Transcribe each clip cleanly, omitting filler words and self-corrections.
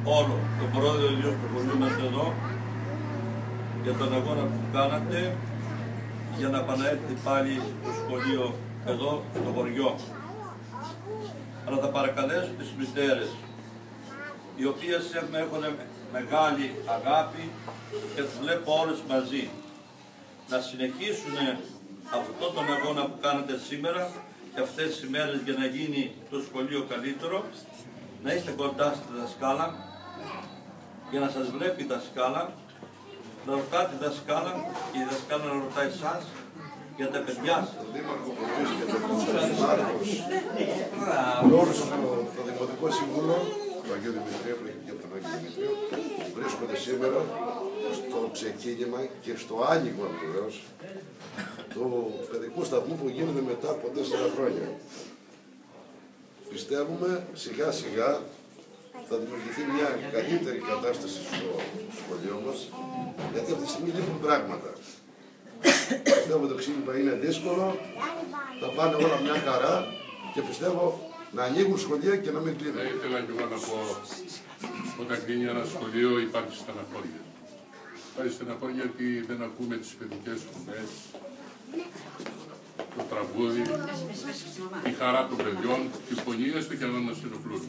όλο τον πρόεδρο ιδίως του χωριού μας εδώ για τον αγώνα που κάνατε για να επαναέλθει πάλι το σχολείο εδώ στο χωριό. Αλλά θα παρακαλέσω τις μητέρες, οι οποίες έχουν μεγάλη αγάπη και τις βλέπω όλες μαζί, να συνεχίσουν αυτόν τον αγώνα που κάνετε σήμερα και αυτές τις ημέρες για να γίνει το σχολείο καλύτερο, να είστε κοντά στη δασκάλα, για να σας βλέπει η δασκάλα, να ρωτάτε τη δασκάλα και η δασκάλα να ρωτάει εσάς για τα παιδιά σας. Το Δήμαρχο Πρωτής και τον Μάρκος, όλους το Δημοτικό Σύμβουλο, του Αγίου Δημητρίου και από τον Αγίου Δημητρίου, βρίσκονται σήμερα στο ξεκίνημα και στο άνοιγμα βεβαίως του παιδικού σταθμού που γίνεται μετά από 4 χρόνια. Πιστεύουμε σιγά σιγά θα δημιουργηθεί μια καλύτερη κατάσταση στο σχολείο μας, γιατί αυτή τη στιγμή λείπουν πράγματα. Πιστεύω ότι το ξεκίνημα είναι δύσκολο, θα πάνε όλα μια χαρά και πιστεύω να ανοίγουν σχολεία και να μην κλείνουν. Θα ήθελα και εγώ να πω, όταν κλείνει ένα σχολείο υπάρχει στεναχώρια. Υπάρχει στεναχώρια γιατί δεν ακούμε τις παιδικές φωνές, το τραγούδι, η χαρά των παιδιών, τη φωνή έστω και να μας ενοχλούν.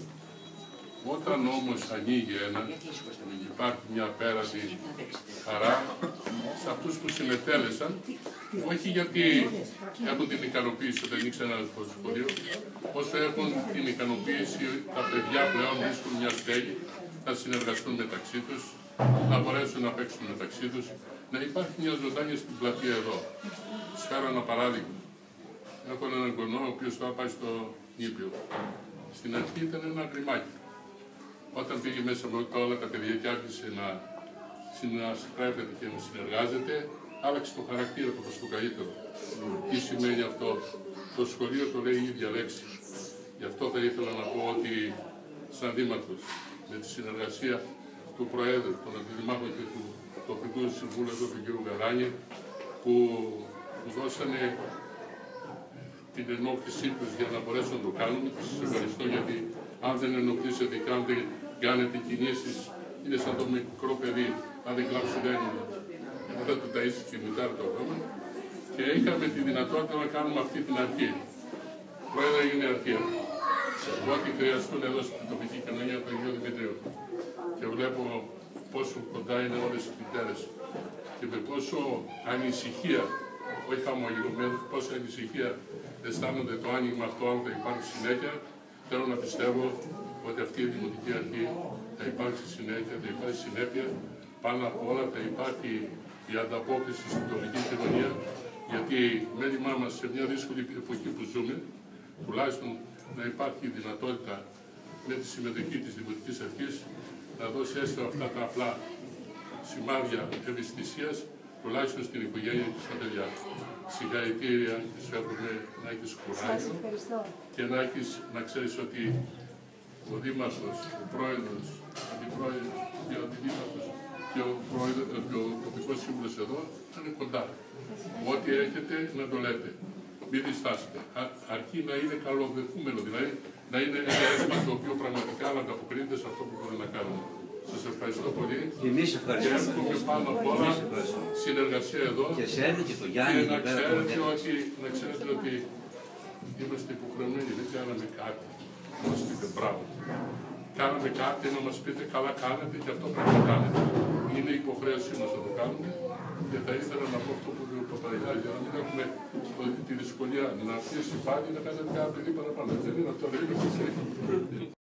Όταν όμως ανοίγει ένα, υπάρχει μια πέραση χαρά σε αυτούς που συμμετέλεσαν, όχι γιατί έχουν την ικανοποίηση ότι ανοίξει ένα σχολείο, όσο έχουν την ικανοποίηση τα παιδιά που έχουν βρίσκουν μια στέγη να συνεργαστούν μεταξύ τους, να μπορέσουν να παίξουν μεταξύ τους, να υπάρχει μια ζωντάνια στην πλατεία εδώ. Σας φέρω ένα παράδειγμα. Έχω έναν γονό ο οποίος τώρα πάει στο νήπιο. Στην αρχή ήταν ένα γκριμάκι. Όταν πήγε μέσα με όλα τα παιδιά και άρχισε να συναστρέφεται και να συνεργάζεται, άλλαξε το χαρακτήρα του προς το καλύτερο. Τι σημαίνει αυτό? Το σχολείο το λέει η ίδια λέξη. Γι' αυτό θα ήθελα να πω ότι σαν δήμαρχος, με τη συνεργασία του Προέδρου, των Αντιδημάρχων και του τοπικού συμβούλου εδώ του κ. Γαράνη, που μου δώσανε την ενόχλησή τους για να μπορέσουν να το κάνουν. Σας ευχαριστώ, γιατί αν δεν ενοχλήσετε και αν δεν κάνετε κινήσεις, είναι σαν το μικρό παιδί. Αν δεν κλάψει δεν το ταΐσει και η μητέρα το ακόμα. Και είχαμε τη δυνατότητα να κάνουμε αυτή την αρχή. Πρόεδρε, είναι αρχή. Ό,τι χρειαστούν εδώ στην τοπική κοινωνία του Αγίου Δημητρίου. Και βλέπω πόσο κοντά είναι όλες οι μητέρες και με πόσο ανησυχία, όχι χαμογελωμένο, πόσο ανησυχία αισθάνονται το άνοιγμα αυτό, αν θα υπάρχει συνέχεια. Θέλω να πιστεύω ότι αυτή η δημοτική αρχή θα υπάρξει συνέχεια, θα υπάρχει συνέπεια. Πάνω απ' όλα θα υπάρχει η ανταπόκριση στην τοπική κοινωνία, γιατί μέλημά μας σε μια δύσκολη εποχή που ζούμε, τουλάχιστον να υπάρχει η δυνατότητα με τη συμμετοχή της Δημοτικής Αρχής να δώσει έστω αυτά τα απλά σημάδια ευαισθησίας, τουλάχιστον στην οικογένεια και στα παιδιά. Συγχαρητήρια και σου εύχομαι να έχεις κουράγιο και να ξέρεις ότι ο Δήμαρχος, ο Πρόεδρος, ο Αντιπρόεδρος και ο Αντιδήμαρχος και ο τοπικός σύμβουλος εδώ θα είναι κοντά. Ό,τι έχετε να το λέτε. Μην διστάσετε. Αρκεί να είναι καλοδεχούμενο, δηλαδή να είναι ένα αίσθημα το οποίο πραγματικά να ανταποκρίνεται σε αυτό που μπορούμε να κάνουμε. Σας ευχαριστώ πολύ. Και εμείς ευχαριστούμε. Και πάνω απ' όλα συνεργασία εδώ. Και εσένα και το Γιάννη. Και να ξέρετε ότι είμαστε υποχρεωμένοι. Δεν κάναμε κάτι. Να μας πείτε μπράβο. Κάναμε κάτι να μας πείτε καλά κάνετε και αυτό πρέπει να κάνετε. Είναι υποχρέωσή μας να το κάνουμε. Και θα ήθελα να πω αυτό που είπε ο Παπαϊδάκης, για να μην έχουμε τη δυσκολία να πιέσει πάλι να κάνετε ένα παιδί παραπάνω. Δεν είναι αυτό, δεν είναι